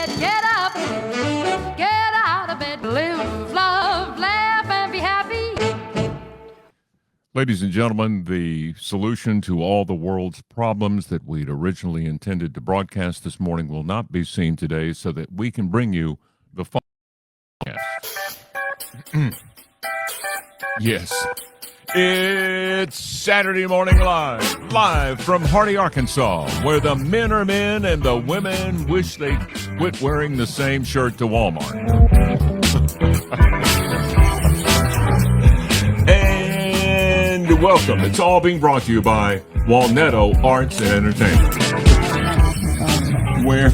bed, get up, get out of bed, live, love, laugh, and be happy. Ladies and gentlemen, the solution to all the world's problems that we'd originally intended to broadcast this morning will not be seen today so that we can bring you the podcast. Yes. It's Saturday Morning live from Hardy, Arkansas, where the men are men and the women wish they'd quit wearing the same shirt to Walmart. And welcome. It's all being brought to you by Walnetto Arts and Entertainment, where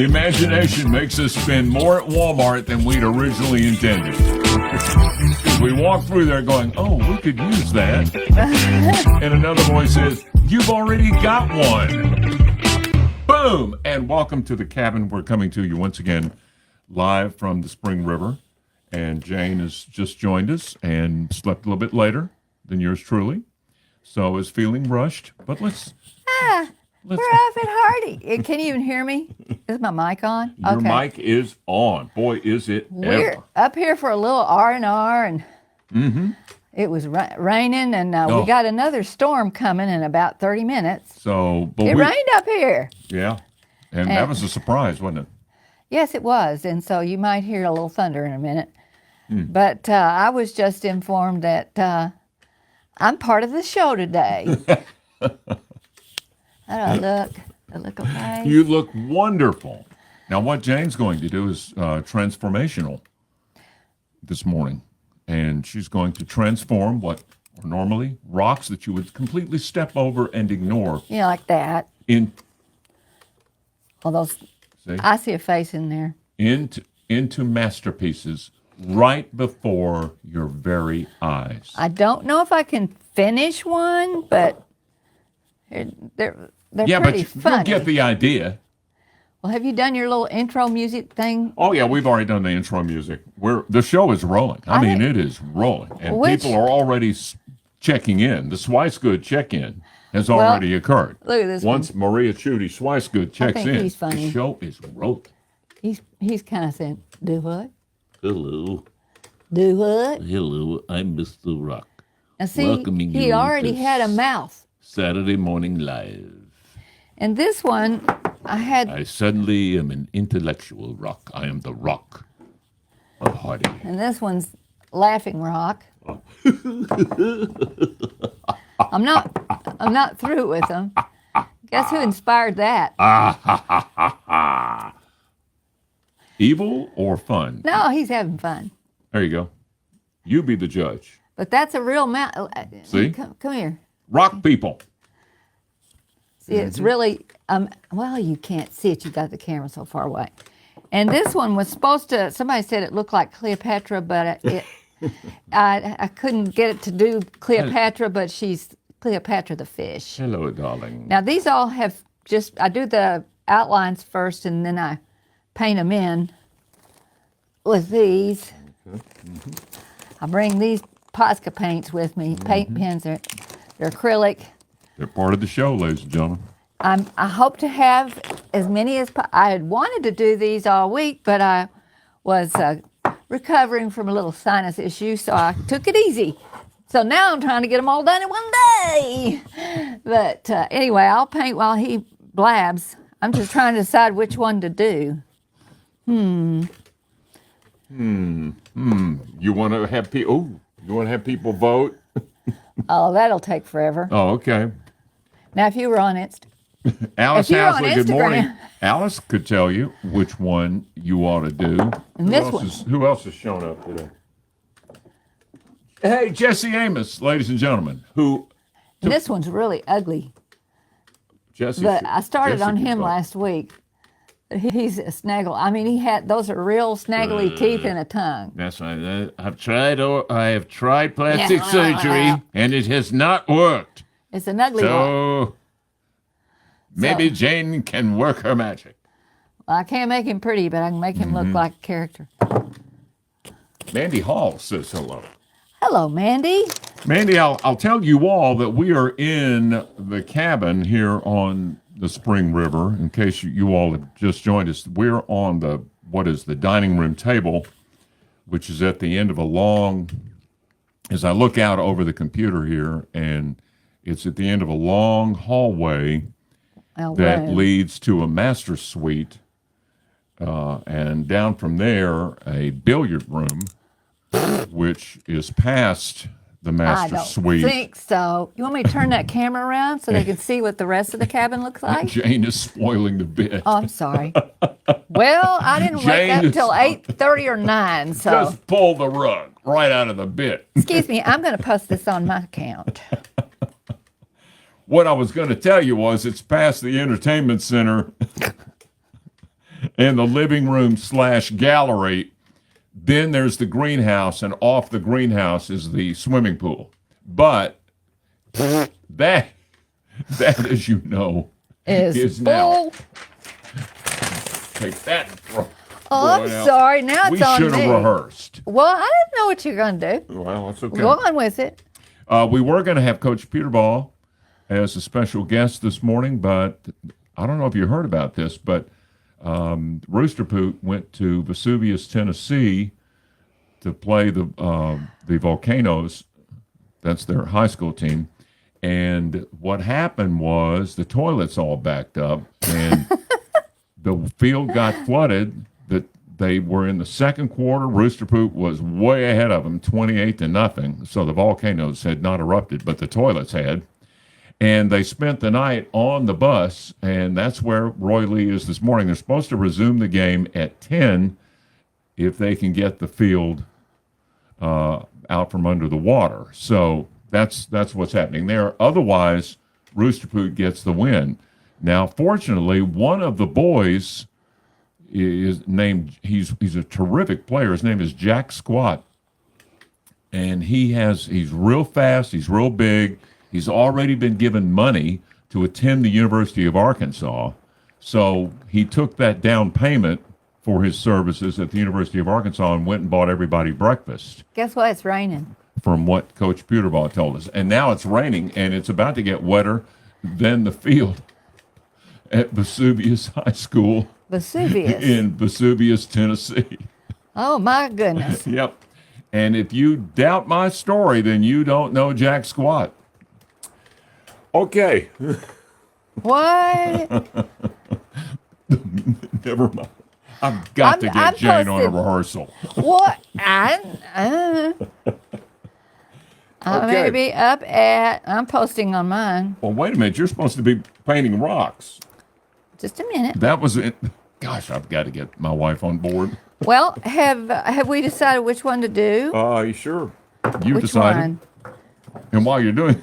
imagination makes us spend more at Walmart than we'd originally intended. We walk through there going, oh, we could use that. And another voice says, you've already got one. Boom! And welcome to the cabin. We're coming to you once again live from the Spring River. And Jane has just joined us and slept a little bit later than yours truly. So is feeling rushed. But let's we're up at Hardy. Can you even hear me? Is my mic on? Your mic is on. Boy, is it We're ever. up here for a little R&R, and it was raining, and we got another storm coming in about 30 minutes. So, It rained up here. Yeah. And that was a surprise, wasn't it? Yes, it was, and so you might hear a little thunder in a minute. But I was just informed that I'm part of the show today. How do I look? I look okay? You look wonderful. Now, what Jane's going to do is transformational this morning. And she's going to transform what are normally rocks that you would completely step over and ignore. Yeah, like that. I see a face in there. Into masterpieces right before your very eyes. I don't know if I can finish one, but they're pretty funny. You'll get the idea. Well, have you done your little intro music thing? Oh, yeah, we've already done the intro music. The show is rolling. I mean, it is rolling. And people are already checking in. The Swicegood check-in has already occurred. Look at this Once Maria Chudy Swicegood checks in, he's funny. the show is rolling. He's kind of saying, do what? Hello. Do what? Hello, I'm Mr. Rock. Now see, Welcoming he you already to had a mouth. Saturday Morning Live. And this one, I suddenly am an intellectual rock. I am the rock of Hardy. and this one's Laughing Rock. I'm not through with them. Guess who inspired that? Evil or fun? No, he's having fun. There you go. You be the judge. But that's a real mouth. See? Come here. Rock people. See, it's really, well, you can't see it. You got the camera so far away. And this one was supposed to, somebody said it looked like Cleopatra, but I couldn't get it to do Cleopatra, but she's Cleopatra the fish. Hello, darling. Now, these all have I do the outlines first, and then I paint them in with these. I bring these Posca paints with me, paint pens. They're acrylic. They're part of the show, ladies and gentlemen. I hope to have as many as I had wanted to do these all week, but I was recovering from a little sinus issue, so I took it easy. So now I'm trying to get them all done in one day. But anyway, I'll paint while he blabs. I'm just trying to decide which one to do. You want to have people? You want to have people vote? Oh, that'll take forever. Oh, okay. Now, if you were on it, Alice if you're on Hasley, good morning. Instagram. Alice could tell you which one you ought to do. And this one. Who else has shown up today? Hey, Jesse Amos, ladies and gentlemen. This one's really ugly. Jesse. But I started Jesse on can him vote. last week. He's a snaggle. I mean, those are real snaggly teeth and a tongue. That's right. I have tried plastic surgery, and it has not worked. It's an ugly one. So maybe Jane can work her magic. Well, I can't make him pretty, but I can make him look like a character. Mandy Hall says hello. Hello, Mandy. Mandy, I'll tell you all that we are in the cabin here on the Spring River. In case you all have just joined us, we're on the dining room table, which is at the end of a long, as I look out over the computer here, and it's at the end of a long hallway that leads to a master suite, and down from there, a billiard room, which is past the master suite. I don't think so. You want me to turn that camera around so they can see what the rest of the cabin looks like? Jane is spoiling the bit. Oh, I'm sorry. Well, I didn't wake up until 8:30 or 9, so. Just pull the rug right out of the bit. Excuse me, I'm going to post this on my account. What I was going to tell you was it's past the entertainment center and the living room / gallery. Then there's the greenhouse, and off the greenhouse is the swimming pool. But that, as you know, is now. Take that. Oh, I'm sorry. Now it's on me. We should have rehearsed. Well, I didn't know what you're going to do. Well, that's okay. Go on with it. We were going to have Coach Peterball as a special guest this morning, but I don't know if you heard about this, but Roosterpoot went to Vesuvius, Tennessee to play the Volcanoes. That's their high school team. And what happened was the toilets all backed up and the field got flooded. That they were in the second quarter. Roosterpoot was way ahead of them, 28-0. So the Volcanoes had not erupted, but the toilets had. And they spent the night on the bus, and that's where Roy Lee is this morning. They're supposed to resume the game at 10 if they can get the field out from under the water. So that's what's happening there. Otherwise, Roosterpoot gets the win. Now, fortunately, one of the boys is named, he's a terrific player. His name is Jack Squat. And he's real fast, he's real big. He's already been given money to attend the University of Arkansas. So he took that down payment for his services at the University of Arkansas and went and bought everybody breakfast. Guess what? It's raining. From what Coach Peterball told us. And now it's raining, and it's about to get wetter than the field at Vesuvius High School. Vesuvius? In Vesuvius, Tennessee. Oh, my goodness. Yep. And if you doubt my story, then you don't know Jack Squat. Okay. What? Never mind. I've got to get Jane on a rehearsal. What? I may be up at, I'm posting on mine. Well, wait a minute. You're supposed to be painting rocks. Just a minute. That was it. Gosh, I've got to get my wife on board. Well, have we decided which one to do? Sure. You Which decided. one? And while you're doing,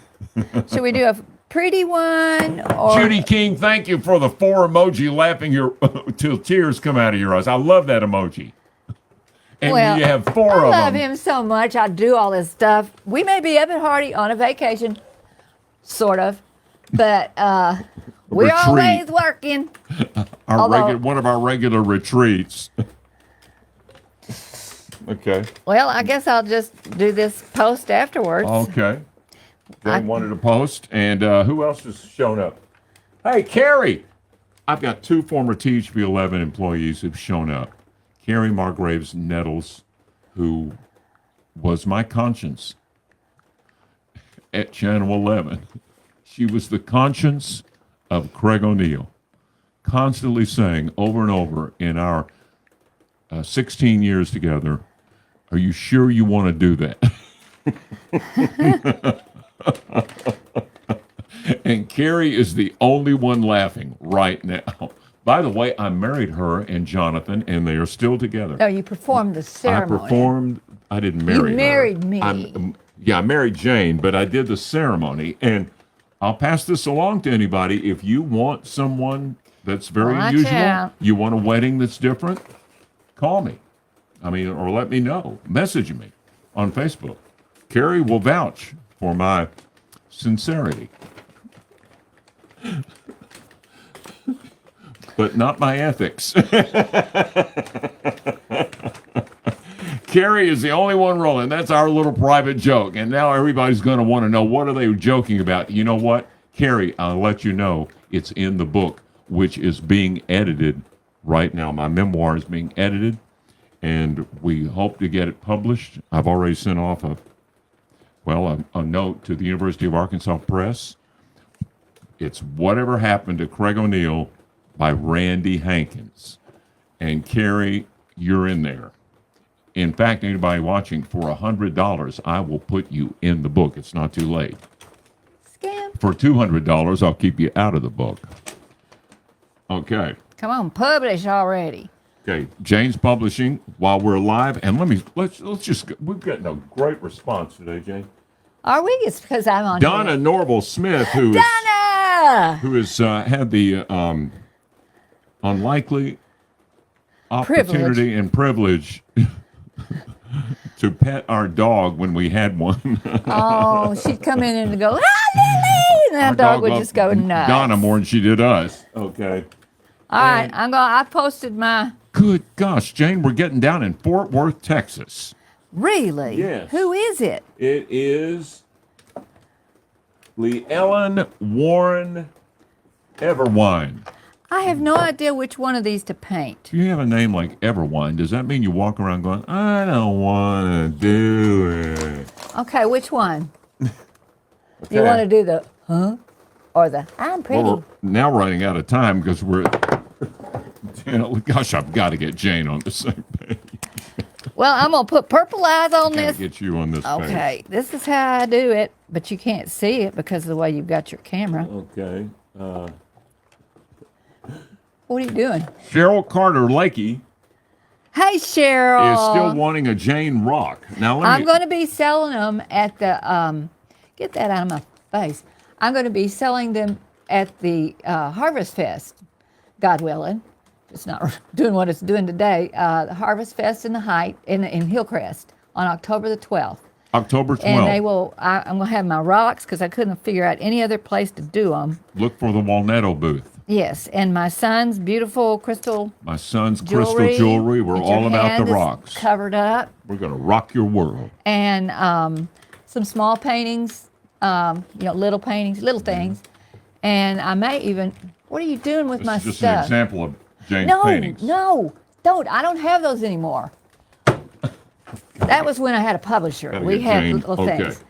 Should we do a pretty one or Judy King, thank you for the 4 emoji laughing till tears come out of your eyes. I love that emoji. And you have 4 of them. I love him so much. I do all this stuff. We may be up at Hardy on a vacation, sort of, but we're Retreat. always working. One of our regular retreats. Okay. Well, I guess I'll just do this post afterwards. Okay. They wanted to post, and who else has shown up? Hey, Carrie! I've got 2 former THB 11 employees who've shown up. Carrie Margraves Nettles, who was my conscience at Channel 11. She was the conscience of Craig O'Neill, constantly saying over and over in our 16 years together, "Are you sure you want to do that?" And Carrie is the only one laughing right now. By the way, I married her and Jonathan, and they are still together. No, you performed the ceremony. I didn't marry her. You married me. I married Jane, but I did the ceremony. And I'll pass this along to anybody. If you want someone that's very unusual, you want a wedding that's different, call me. Or let me know. Message me on Facebook. Carrie will vouch for my sincerity. But not my ethics. Carrie is the only one rolling. That's our little private joke. And now everybody's going to want to know, what are they joking about? You know what? Carrie, I'll let you know. It's in the book, which is being edited right now. My memoir is being edited, and we hope to get it published. I've already sent off a note to the University of Arkansas Press. It's Whatever Happened to Craig O'Neill by Randy Hankins. And Carrie, you're in there. In fact, anybody watching, for $100, I will put you in the book. It's not too late. Scam. For $200, I'll keep you out of the book. Okay. Come on, publish already. Okay. Jane's publishing while we're live, and let's just. We've gotten a great response today, Jane. Are we? It's because I'm on Donna here. Norval Smith, who has had the unlikely opportunity and privilege to pet our dog when we had one. Oh, she'd come in and go, ah, Lily! And that dog would just go nuts. Donna more than she did us. Okay. All right, I posted my. Good gosh, Jane, we're getting down in Fort Worth, Texas. Really? Yes. Who is it? It is Lee Ellen Warren Everwine. I have no idea which one of these to paint. If you have a name like Everwine, does that mean you walk around going, I don't want to do it? Okay, which one? Okay. You want to do the huh? Or the I'm pretty? Well, we're now running out of time because we're. Gosh, I've got to get Jane on the same page. Well, I'm going to put purple eyes on Gotta this. get you on this page. Okay, this is how I do it, but you can't see it because of the way you've got your camera. Okay. What are you doing? Cheryl Carter Lakey Hey, Cheryl. is still wanting a Jane Rock. Now, I'm going to be selling them at the, get that out of my face. I'm going to be selling them at the Harvest Fest, God willing. It's not doing what it's doing today. The Harvest Fest in the Height in Hillcrest on October the 12th. October 12th. And they will. I'm going to have my rocks because I couldn't figure out any other place to do them. Look for the Walnetto booth. Yes, and my son's beautiful crystal. My son's crystal jewelry. We're with your all about hand the is rocks. Covered up. We're going to rock your world. And some small paintings, little paintings, little things. And I may even. What are you doing with my This is just stuff? an example of Jane's paintings. No, don't. I don't have those anymore. That was when I had a publisher. Gotta We get had Jane. little Okay. things.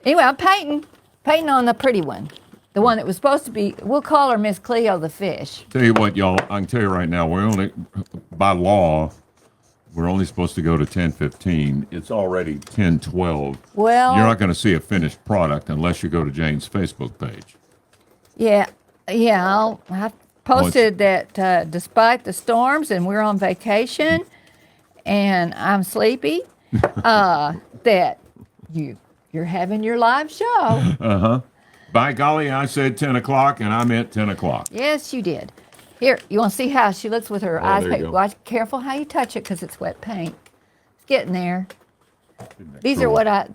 Anyway, I'm painting on the pretty one. The one that was supposed to be, we'll call her Miss Cleo the fish. Tell you what, y'all, I can tell you right now, by law, we're only supposed to go to 10:15. It's already 10:12. Well, You're not going to see a finished product unless you go to Jane's Facebook page. yeah, I posted that despite the storms and we're on vacation and I'm sleepy, that you're having your live show. By golly, I said 10 o'clock, and I meant 10 o'clock. Yes, you did. Here, you want to see how she looks with her eyes? there you go. Watch, careful how you touch it because it's wet paint. It's getting there. Isn't that These are cool? what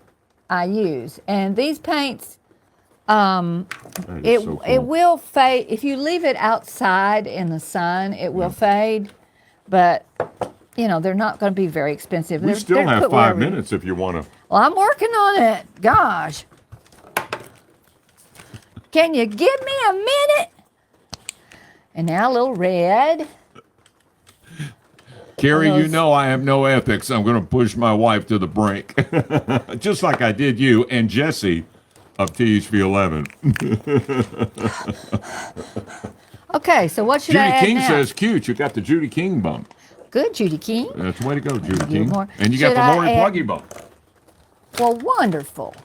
I use, and these paints. That is It so cool. it will fade if you leave it outside in the sun. It will fade, but they're not going to be very expensive. We They're still have put 5 wherever- minutes if you want to. Well, I'm working on it. Gosh, can you give me a minute? And now a little red. Carrie, Those- you know I have no ethics. I'm going to push my wife to the brink, just like I did you and Jesse of THV 11. Okay, so what should I Judy add King now? says cute. You got the Judy King bump. Good, Judy King. That's the way to go, Judy You King. more. And you Should got I the Lori add- Pluggy bump. Well, wonderful.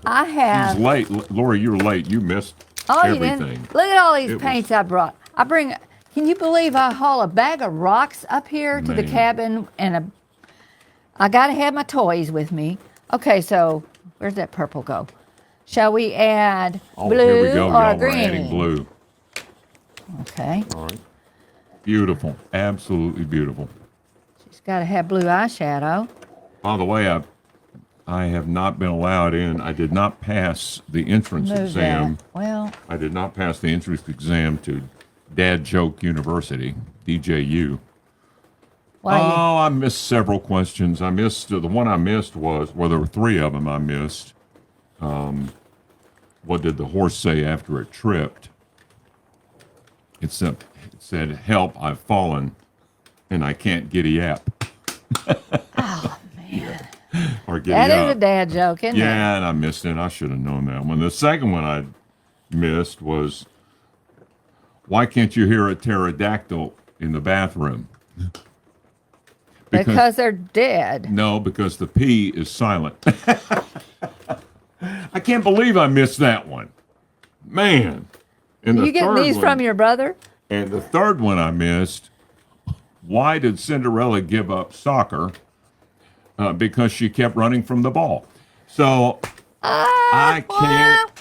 I She's have. late. Lori, you're late. You missed Oh, you everything. didn't. Look at all these It was- paints I brought. Can you believe I haul a bag of rocks up here to the Man. cabin and I got to have my toys with me. Okay, so where's that purple go? Shall we add Oh, blue here we go, or y'all. green? We're adding blue. Okay. All right. Beautiful. Absolutely beautiful. She's got to have blue eyeshadow. By the way, I have not been allowed in. I did not pass the entrance Move exam. that. Well, I did not pass the entrance exam to Dad Joke University, DJU. why you- Oh, I missed several questions. I missed the one I missed was, well, there were 3 of them I missed. What did the horse say after it tripped? It said, "Help! I've fallen, and I can't giddy up." Oh, man. Or giddy That up. is a dad joke, isn't it? Yeah, and I missed it. I should have known that one. The second one I missed was, "Why can't you hear a pterodactyl in the bathroom?" Because they're dead. No, because the P is silent. I can't believe I missed that one. Man. And the You get third these one- from your brother? And the third one I missed, why did Cinderella give up soccer? Because she kept running from the ball. So I can't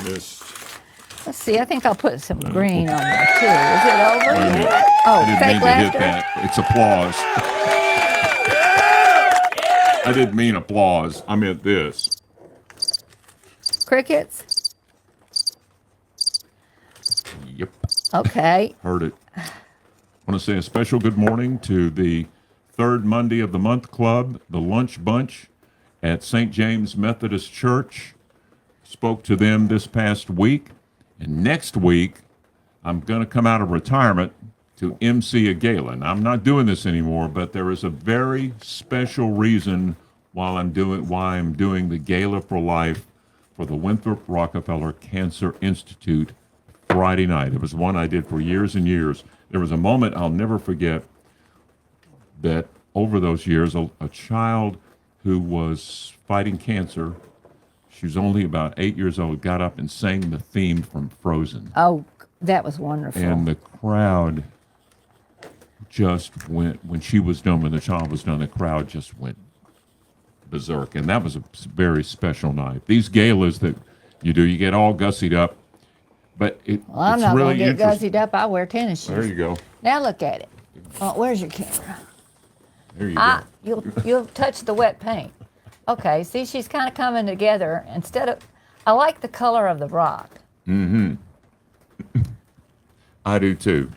miss. Let's see. I think I'll put some green on there, too. Is it over? Wait a minute. Oh, I didn't fake mean to hit laughter? that. It's applause. I didn't mean applause. I meant this. Crickets? Yep. Okay. Heard it. I want to say a special good morning to the third Monday of the Month Club, the Lunch Bunch at St. James Methodist Church. Spoke to them this past week. And next week, I'm going to come out of retirement to MC a gala. And I'm not doing this anymore, but there is a very special reason why I'm doing the Gala for Life for the Winthrop Rockefeller Cancer Institute Friday night. It was one I did for years and years. There was a moment I'll never forget that over those years, a child who was fighting cancer, she was only about 8 years old, got up and sang the theme from Frozen. Oh, that was wonderful. And the crowd just went, when she was done, when the child was done, the crowd just went berserk. And that was a very special night. These galas that you do, you get all gussied up. But I'm it's not really going to get interesting. gussied up. I wear tennis shoes. There you go. Now look at it. Oh, where's your camera? There you go. You'll touch the wet paint. Okay, see, she's kind of coming together. I like the color of the rock. I do too.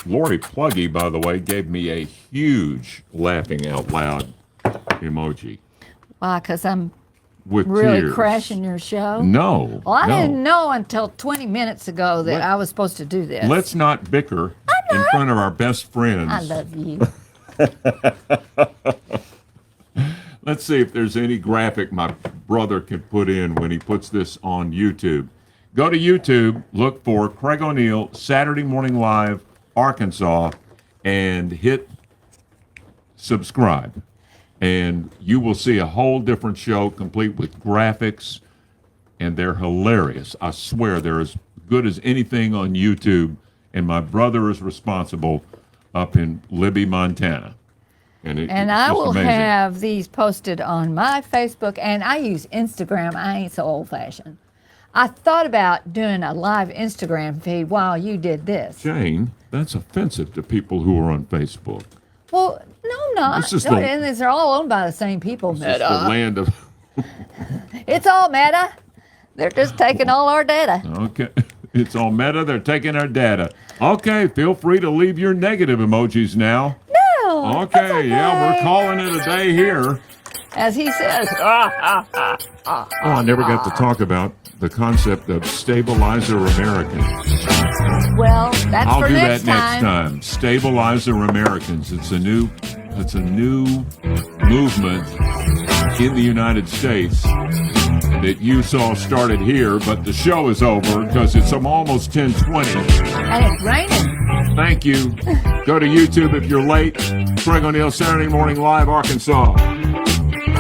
Lori Pluggy, by the way, gave me a huge laughing out loud emoji Why? Because I'm with really tears. crashing your show? No. Well, I no. didn't know until 20 minutes ago that I was supposed to do this. Let's not bicker in front of our best friends. I love you. Let's see if there's any graphic my brother can put in when he puts this on YouTube. Go to YouTube, look for Craig O'Neill, Saturday Morning Live, Arkansas, and hit subscribe. And you will see a whole different show complete with graphics, and they're hilarious. I swear they're as good as anything on YouTube, and my brother is responsible up in Libby, Montana. And And it's I just will amazing. have these posted on my Facebook, and I use Instagram. I ain't so old-fashioned. I thought about doing a live Instagram feed while you did this. Jane, that's offensive to people who are on Facebook. Well, no, I'm not. This is No, the- and these are all owned by the same people. It's the land of... It's all meta. They're just taking all our data. Okay. It's all meta. They're taking our data. Okay, feel free to leave your negative emojis now. No. Okay, that's yeah, we're calling it a day here. As he says. Oh, I never got to talk about the concept of Stabilizer Americans. Well, that's I'll for do next that next time. Stabilizer Americans. It's a new movement in the United States that you saw started here, but the show is over because it's almost 10:20. And it's raining. Thank you. Go to YouTube if you're late. Craig O'Neill, Saturday Morning Live, Arkansas.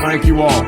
Thank you all.